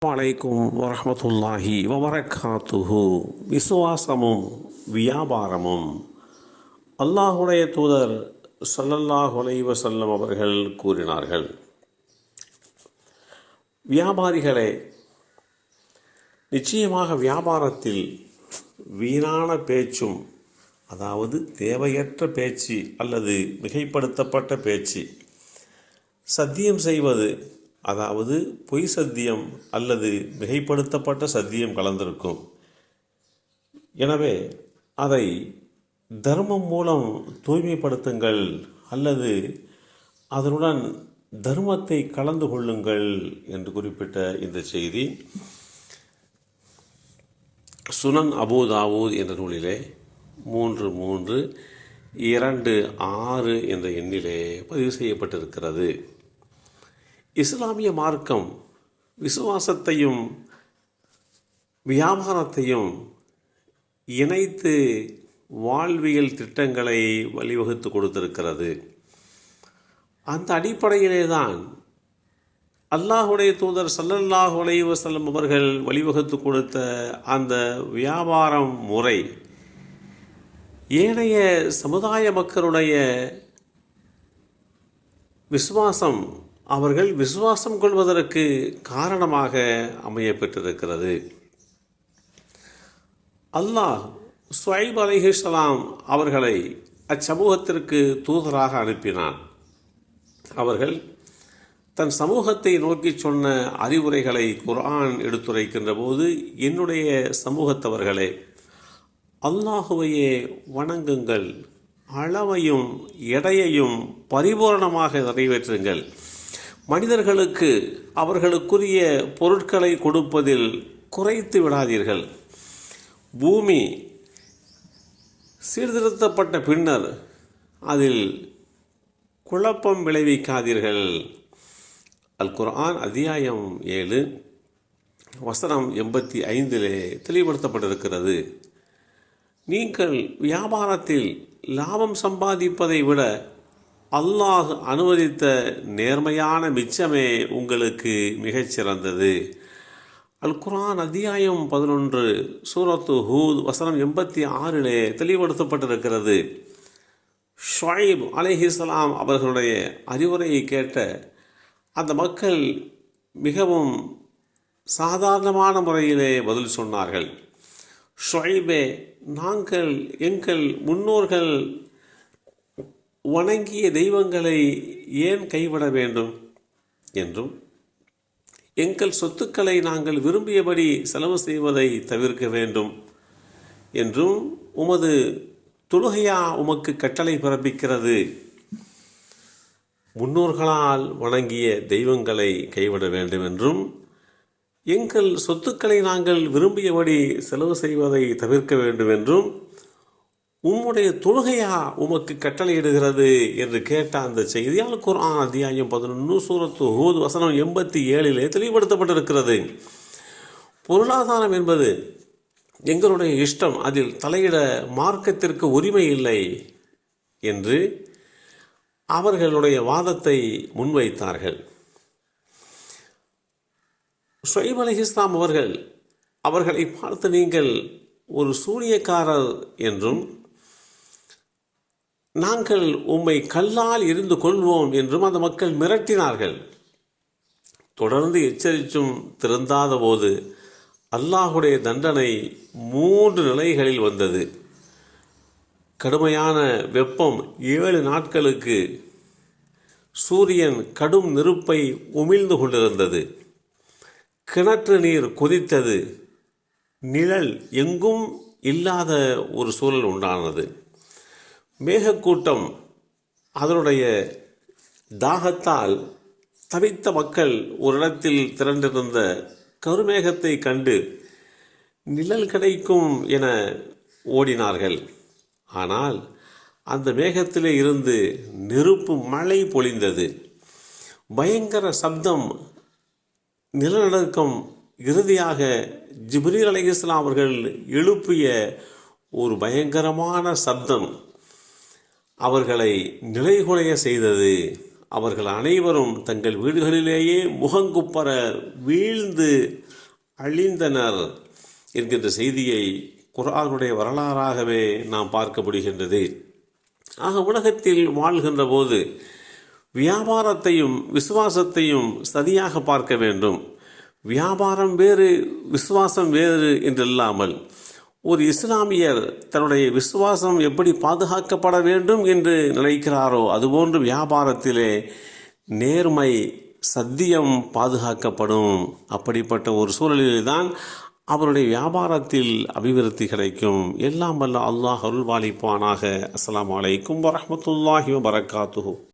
வலைக்கும் வரஹ்மத்துல்லாஹி வபரகாத்துஹு. விசுவாசமும் வியாபாரமும். அல்லாஹுடைய தூதர் ஸல்லல்லாஹு அலைஹி வஸல்லம் அவர்கள் கூறினார்கள், வியாபாரிகளே, நிச்சயமாக வியாபாரத்தில் வீணான பேச்சும், அதாவது தேவையற்ற பேச்சு அல்லது மிகைப்படுத்தப்பட்ட பேச்சு, சத்தியம் செய்வது, அதாவது பொய் சத்தியம் அல்லது மிகைப்படுத்தப்பட்ட சத்தியம் கலந்திருக்கும். எனவே அதை தர்மம் மூலம் தூய்மைப்படுத்துங்கள் அல்லது அதனுடன் தர்மத்தை கலந்து கொள்ளுங்கள் என்று குறிப்பிட்ட இந்த செய்தி சுனன் அபூ தாவூத் என்ற நூலிலே 3326 என்ற எண்ணிலே பதிவு செய்யப்பட்டிருக்கிறது. இஸ்லாமிய மார்க்கம் விசுவாசத்தையும் வியாபாரத்தையும் இணைத்து வாழ்வியல் திட்டங்களை வழிவகுத்து கொடுத்திருக்கிறது. அந்த அடிப்படையிலே தான் அல்லாஹுடைய தூதர் ஸல்லல்லாஹு அலைஹி வஸல்லம் அவர்கள் வழிவகுத்து கொடுத்த அந்த வியாபாரம் முறை ஏனைய சமுதாய மக்களுடைய விசுவாசம், அவர்கள் விசுவாசம் கொள்வதற்கு காரணமாக அமையப்பட்டிருக்கிறது. அல்லாஹ் ஷுஐப் அலைஹிஸ்ஸலாம் அவர்களை அச்சமூகத்திற்கு தூதராக அனுப்பினான். அவர்கள் தன் சமூகத்தை நோக்கி சொன்ன அறிவுரைகளை குர்ஆன் எடுத்துரைக்கின்ற போது, என்னுடைய சமூகத்தவர்களே, அல்லாஹுவையே வணங்குங்கள், அளவையும் எடையையும் பரிபூரணமாக நிறைவேற்றுங்கள், மனிதர்களுக்கு அவர்களுக்குரிய பொருட்களை கொடுப்பதில் குறைத்து விடாதீர்கள், பூமி சீர்திருத்தப்பட்ட பின்னர் அதில் குழப்பம் விளைவிக்காதீர்கள். அல் குர்ஆன் அத்தியாயம் 7 வசனம் 85 தெளிவுபடுத்தப்பட்டிருக்கிறது. நீங்கள் வியாபாரத்தில் லாபம் சம்பாதிப்பதை விட அல்லாஹ் அனுமதித்த நேர்மையான மிச்சமே உங்களுக்கு மிகச்சிறந்தது. அல் குர்ஆன் அத்தியாயம் 11 சூரத்து ஹூத் வசனம் 86 தெளிவுபடுத்தப்பட்டிருக்கிறது. ஷுஐப் அலைஹிஸ்ஸலாம் அவர்களுடைய அறிவுரையை கேட்ட அந்த மக்கள் மிகவும் சாதாரணமான முறையிலே பதில் சொன்னார்கள். ஷுஐபே, நாங்கள் எங்கள் முன்னோர்கள் வணங்கிய தெய்வங்களை ஏன் கைவிட வேண்டும் என்றும், எங்கள் சொத்துக்களை நாங்கள் விரும்பியபடி செலவு செய்வதை தவிர்க்க வேண்டும் என்றும் உமது தொழுகையா உமக்கு கட்டளை பிறப்பிக்கிறது. முன்னோர்களால் வணங்கிய தெய்வங்களை கைவிட வேண்டும் என்றும், எங்கள் சொத்துக்களை நாங்கள் விரும்பியபடி செலவு செய்வதை தவிர்க்க வேண்டும் என்றும் உம்முடைய தொழுகையா உமக்கு கட்டளையிடுகிறது என்று கேட்ட அந்த செய்தி அல் குர்ஆன் அத்தியாயம் 11 சூரத்து ஹூத் வசனம் 87 தெளிவுபடுத்தப்பட்டிருக்கிறது. பொருளாதாரம் என்பது எங்களுடைய இஷ்டம், அதில் தலையிட மார்க்கத்திற்கு உரிமை இல்லை என்று அவர்களுடைய வாதத்தை முன்வைத்தார்கள். ஷுஐப் அலைஹிஸ்ஸலாம் அவர்களை பார்த்து, நீங்கள் ஒரு சூனியக்காரர் என்றும், நாங்கள் உம்மை கல்லால் எறிந்து கொள்வோம் என்றும் அந்த மக்கள் மிரட்டினார்கள். தொடர்ந்து எச்சரித்தும் திருந்தாத போது அல்லாஹுடைய தண்டனை 3 நிலைகளில் வந்தது. கடுமையான வெப்பம் 7 நாட்களுக்கு சூரியன் கடும் நெருப்பை உமிழ்ந்து கொண்டிருந்தது. கிணற்று நீர் கொதித்தது. நிழல் எங்கும் இல்லாத ஒரு சூழல் உண்டானது. மேகக்கூட்டம் அதனுடைய தாகத்தால் தவித்த மக்கள் ஒரு இடத்தில் திரண்டிருந்த கருமேகத்தை கண்டு நிழல் கிடைக்கும் என ஓடினார்கள். ஆனால் அந்த மேகத்திலே இருந்து நெருப்பு மழை பொழிந்தது. பயங்கர சப்தம், நிலநடுக்கம், இறுதியாக ஜிப்ரீல் அலைஹிஸ்ஸலாம் அவர்கள் எழுப்பிய ஒரு பயங்கரமான சப்தம் அவர்களை நிலைகுலைய செய்தது. அவர்கள் அனைவரும் தங்கள் வீடுகளிலேயே முகங்குப்பர வீழ்ந்து அழிந்தனர் என்கின்ற செய்தியை குர்ஆனுடைய வரலாறாகவே நாம் பார்க்க முடிகின்றது. ஆக உலகத்தில் வாழ்கின்ற போது வியாபாரத்தையும் விசுவாசத்தையும் சரியாக பார்க்க வேண்டும். வியாபாரம் வேறு, விசுவாசம் வேறு என்றில்லாமல் ஒரு இஸ்லாமியர் தன்னுடைய விசுவாசம் எப்படி பாதுகாக்கப்பட வேண்டும் என்று நினைக்கிறாரோ அதுபோன்று வியாபாரத்திலே நேர்மை, சத்தியம் பாதுகாக்கப்படும். அப்படிப்பட்ட ஒரு சூழலில்தான் அவருடைய வியாபாரத்தில் அபிவிருத்தி கிடைக்கும். எல்லாம் வல்ல அல்லாஹ் அருள்வாளிப்பானாக. அஸ்ஸலாமு அலைக்கும் வரஹ்மத்துல்லாஹி வபரகாத்துஹு.